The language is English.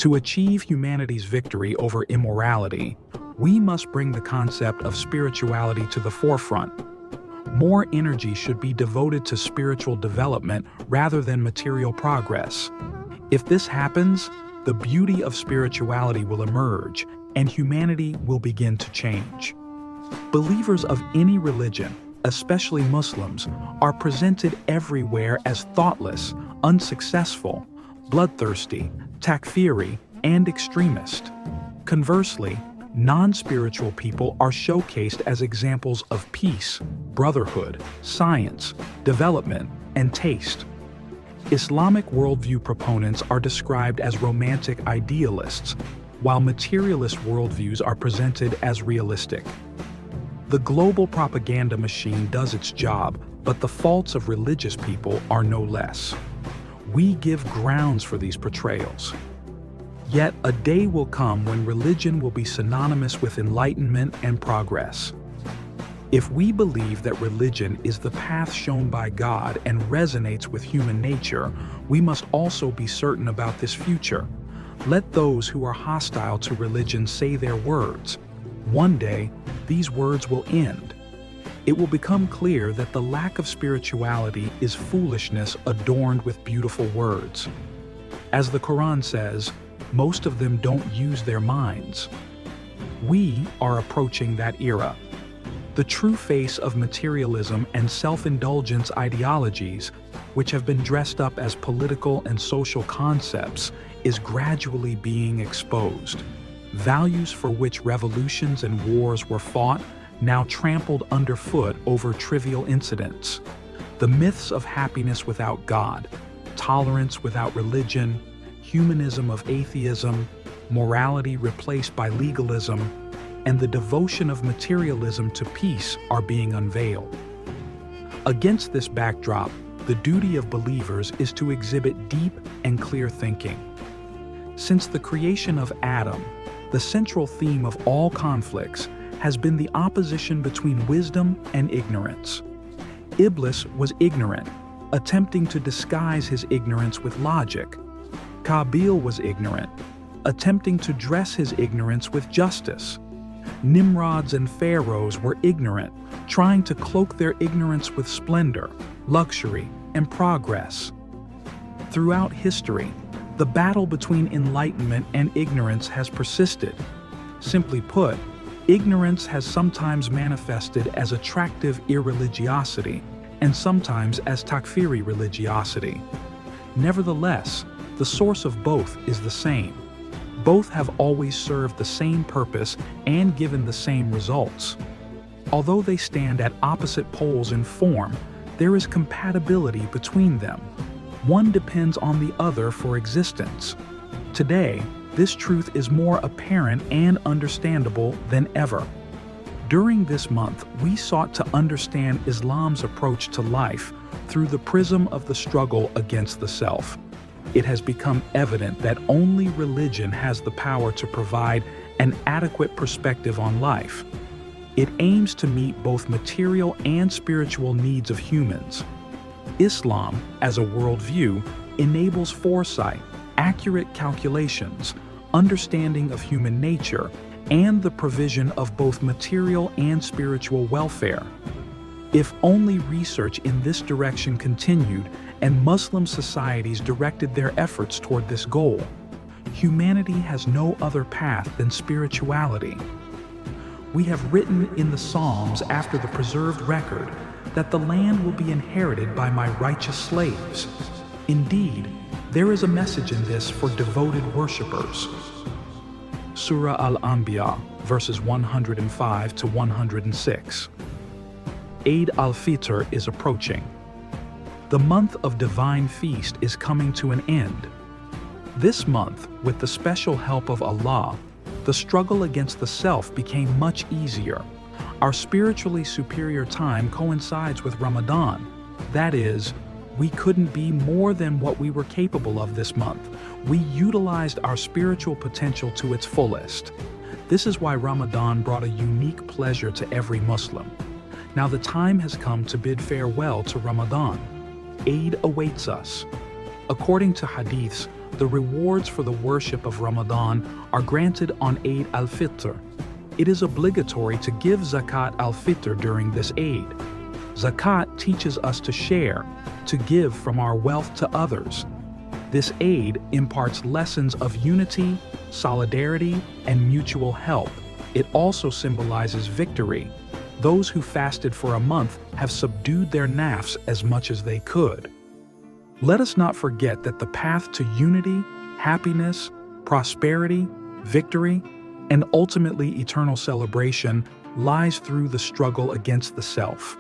To achieve humanity's victory over immorality, we must bring the concept of spirituality to the forefront. More energy should be devoted to spiritual development rather than material progress. If this happens, the beauty of spirituality will emerge and humanity will begin to change. Believers of any religion, especially Muslims, are presented everywhere as thoughtless, unsuccessful, bloodthirsty, takfiri, and extremist. Conversely, non-spiritual people are showcased as examples of peace, brotherhood, science, development, and taste. Islamic worldview proponents are described as romantic idealists, while materialist worldviews are presented as realistic. The global propaganda machine does its job, but the faults of religious people are no less. We give grounds for these portrayals. Yet a day will come when religion will be synonymous with enlightenment and progress. If we believe that religion is the path shown by God and resonates with human nature, we must also be certain about this future. Let those who are hostile to religion say their words. One day, these words will end. It will become clear that the lack of spirituality is foolishness adorned with beautiful words. As the Quran says, most of them don't use their minds. We are approaching that era. The true face of materialism and self-indulgence ideologies, which have been dressed up as political and social concepts, is gradually being exposed. Values for which revolutions and wars were fought, now trampled underfoot over trivial incidents. The myths of happiness without God, tolerance without religion, humanism of atheism, morality replaced by legalism, and the devotion of materialism to peace are being unveiled. Against this backdrop, the duty of believers is to exhibit deep and clear thinking. Since the creation of Adam, the central theme of all conflicts has been the opposition between wisdom and ignorance. Iblis was ignorant, attempting to disguise his ignorance with logic. Qabil was ignorant, attempting to dress his ignorance with justice. Nimrods and pharaohs were ignorant, trying to cloak their ignorance with splendor, luxury, and progress. Throughout history, the battle between enlightenment and ignorance has persisted. Simply put, ignorance has sometimes manifested as attractive irreligiosity and sometimes as takfiri religiosity. Nevertheless, the source of both is the same. Both have always served the same purpose and given the same results. Although they stand at opposite poles in form, there is compatibility between them. One depends on the other for existence. Today, this truth is more apparent and understandable than ever. During this month, we sought to understand Islam's approach to life through the prism of the struggle against the self. It has become evident that only religion has the power to provide an adequate perspective on life. It aims to meet both material and spiritual needs of humans. Islam, as a worldview, enables foresight, accurate calculations, understanding of human nature, and the provision of both material and spiritual welfare. If only research in this direction continued and Muslim societies directed their efforts toward this goal, humanity has no other path than spirituality. We have written in the Psalms after the preserved record that the land will be inherited by my righteous slaves. Indeed, there is a message in this for devoted worshippers. Surah Al-Anbiya, verses 105 to 106. Eid al-Fitr is approaching. The month of divine feast is coming to an end. This month, with the special help of Allah, the struggle against the self became much easier. Our spiritually superior time coincides with Ramadan. That is, we couldn't be more than what we were capable of this month. We utilized our spiritual potential to its fullest. This is why Ramadan brought a unique pleasure to every Muslim. Now the time has come to bid farewell to Ramadan. Eid awaits us. According to hadiths, the rewards for the worship of Ramadan are granted on Eid al-Fitr. It is obligatory to give Zakat al-Fitr during this Eid. Zakat teaches us to share, to give from our wealth to others. This Eid imparts lessons of unity, solidarity, and mutual help. It also symbolizes victory. Those who fasted for a month have subdued their nafs as much as they could. Let us not forget that the path to unity, happiness, prosperity, victory, and ultimately eternal celebration lies through the struggle against the self.